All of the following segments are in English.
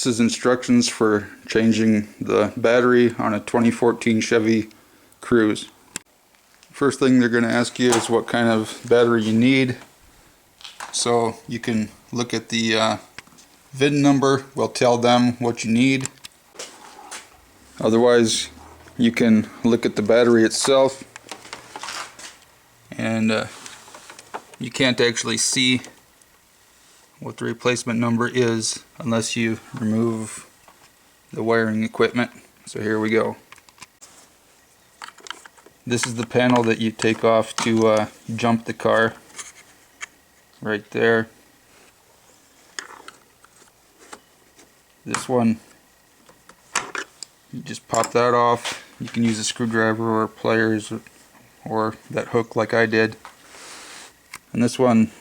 This is instructions for changing the battery on a 2014 Chevy Cruze. First thing they're going to ask you is what kind of battery you need. So you can look at the VIN number, will tell them what you need. Otherwise, you can look at the battery itself, and you can't actually see what the replacement number is unless you remove the wiring equipment. So here we go. This is the panel that you take off to jump the car. Right there. This one, you just pop that off. You can use a screwdriver or pliers or that hook like I did. And this one,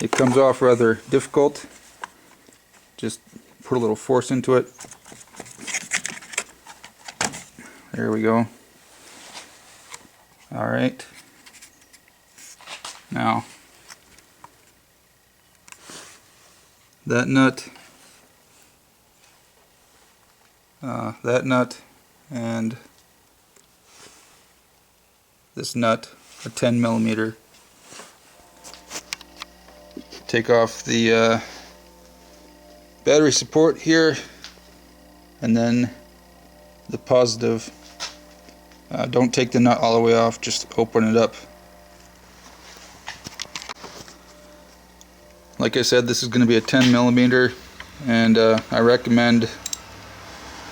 it comes off rather difficult. Just put a little force into it. There we go. Alright. Now, that nut, and this nut are 10 millimeter. Take off the battery support here, and then the positive. Don't take the nut all the way off, just open it up. Like I said, this is going to be a 10 millimeter, and I recommend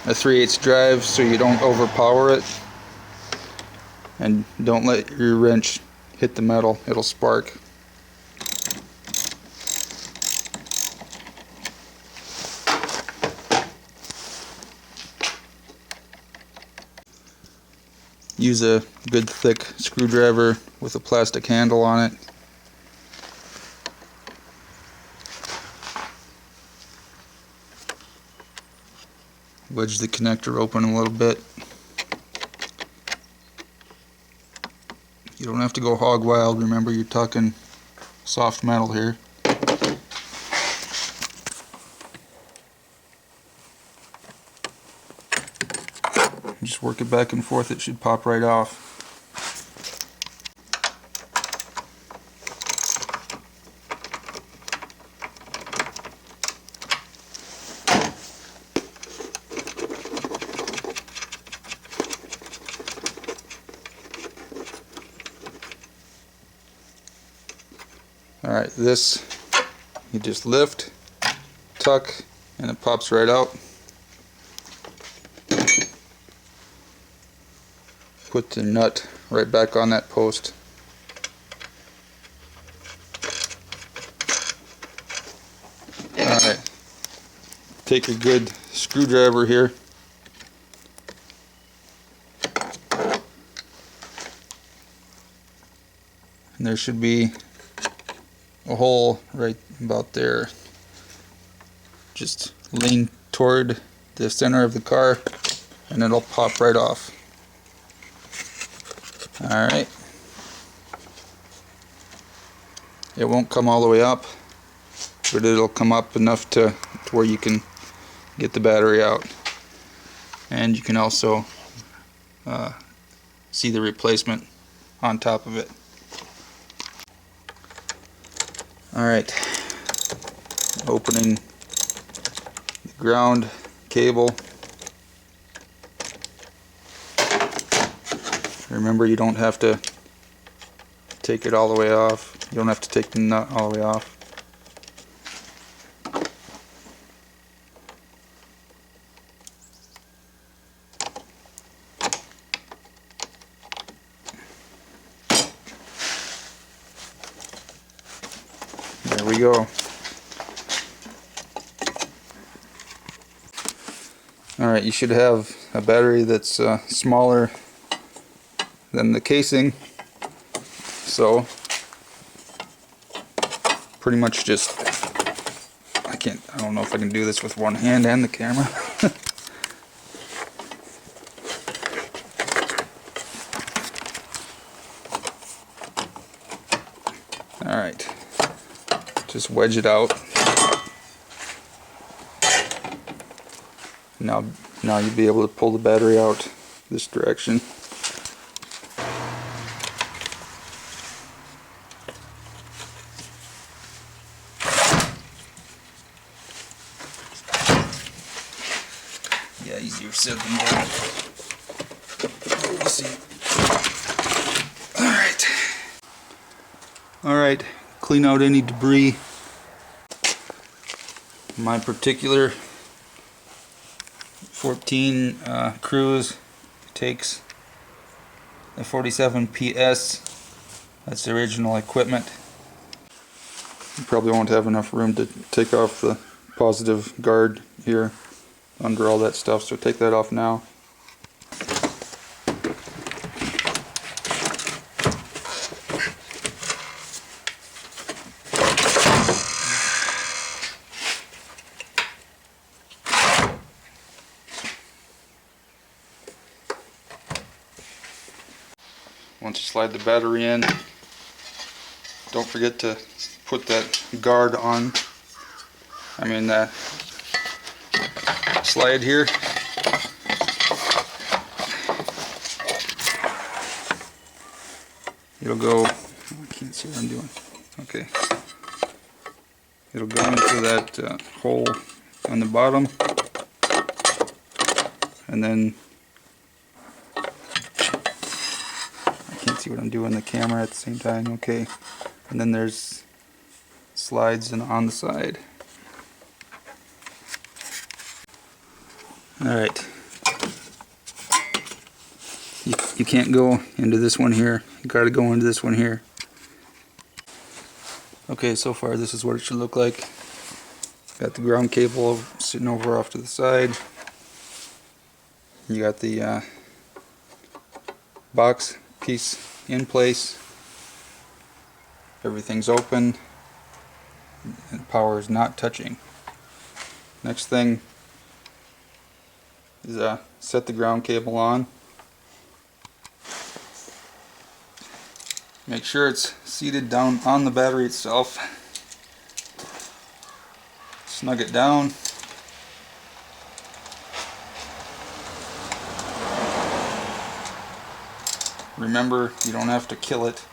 a 3/8 drive so you don't overpower it, and don't let your wrench hit the metal, it'll spark. Use a good thick screwdriver with a plastic handle on it. Wedge the connector open a little bit. You don't have to go hog wild, remember you're talking soft metal here. Just work it back and forth, it should pop right off. Alright, this you just lift, tuck, and it pops right out. Put the nut right back on that post. Alright, take a good screwdriver here. And there should be a hole right about there. Just lean toward the center of the car and it'll pop right off. Alright. It won't come all the way up, but it'll come up enough to where you can get the battery out. And you can also see the replacement on top of it. Alright, opening the ground cable. Remember, you don't have to take it all the way off. You don't have to take the nut all the way off. There we go. Alright, you should have a battery that's smaller than the casing, so pretty much just, I don't know if I can do this with one hand and the camera. Alright, just wedge it out. Now you'll be able to pull the battery out this direction. Yeah, easier said than done. We'll see. Alright, clean out any debris. My particular 14 Cruze takes the 47 PS. That's the original equipment. You probably won't have enough room to take off the positive guard here under all that stuff, so take that off now. Once you slide the battery in, don't forget to put that guard on. I mean that slide here. It'll go, I can't see what I'm doing. Okay. It'll go into that hole on the bottom, and then see what I'm doing the camera at the same time. Okay, and then there's slides on the side. Alright, you can't go into this one here, you gotta go into this one here. Okay, so far this is what it should look like. Got the ground cable sitting over off to the side. You got the box piece in place. Everything's open and power is not touching. Next thing is set the ground cable on. Make sure it's seated down on the battery itself. Snug it down. Remember, you don't have to kill it.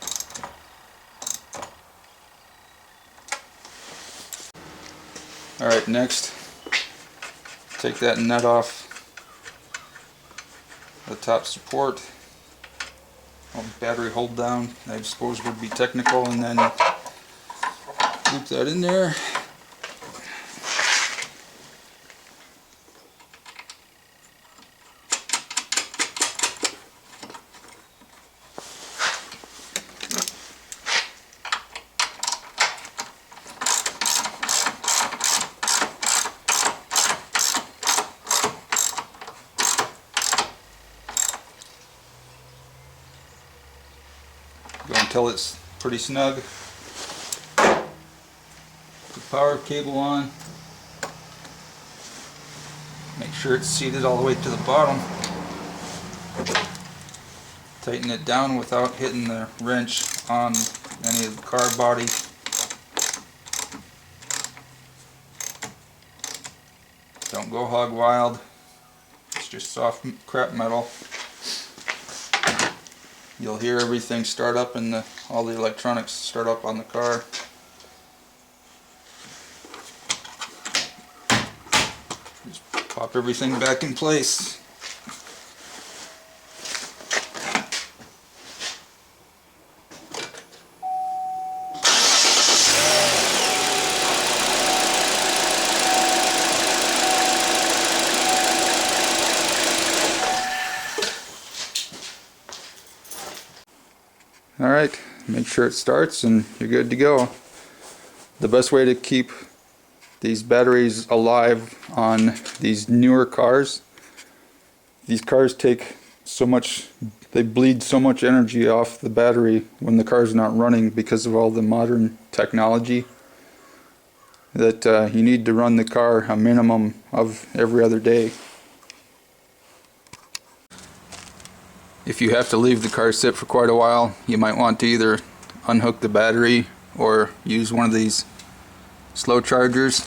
Alright, next, take that nut off the top support. Battery hold down, I suppose would be technical, and then loop that in there. Go until it's pretty snug. Put the power cable on. Make sure it's seated all the way to the bottom. Tighten it down without hitting the wrench on any of the car body. Don't go hog wild. It's just soft crap metal. You'll hear everything start up and all the electronics start up on the car. Just pop everything back in place. Alright, make sure it starts and you're good to go. The best way to keep these batteries alive on these newer cars, these cars take so much, they bleed so much energy off the battery when the car's not running because of all the modern technology, that you need to run the car a minimum of every other day. If you have to leave the car sit for quite a while, you might want to either unhook the battery or use one of these slow chargers.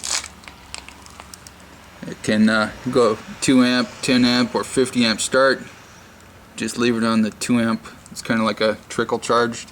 It can go 2 amp, 10 amp, or 50 amp start. Just leave it on the 2 amp. It's kind of like a trickle charge.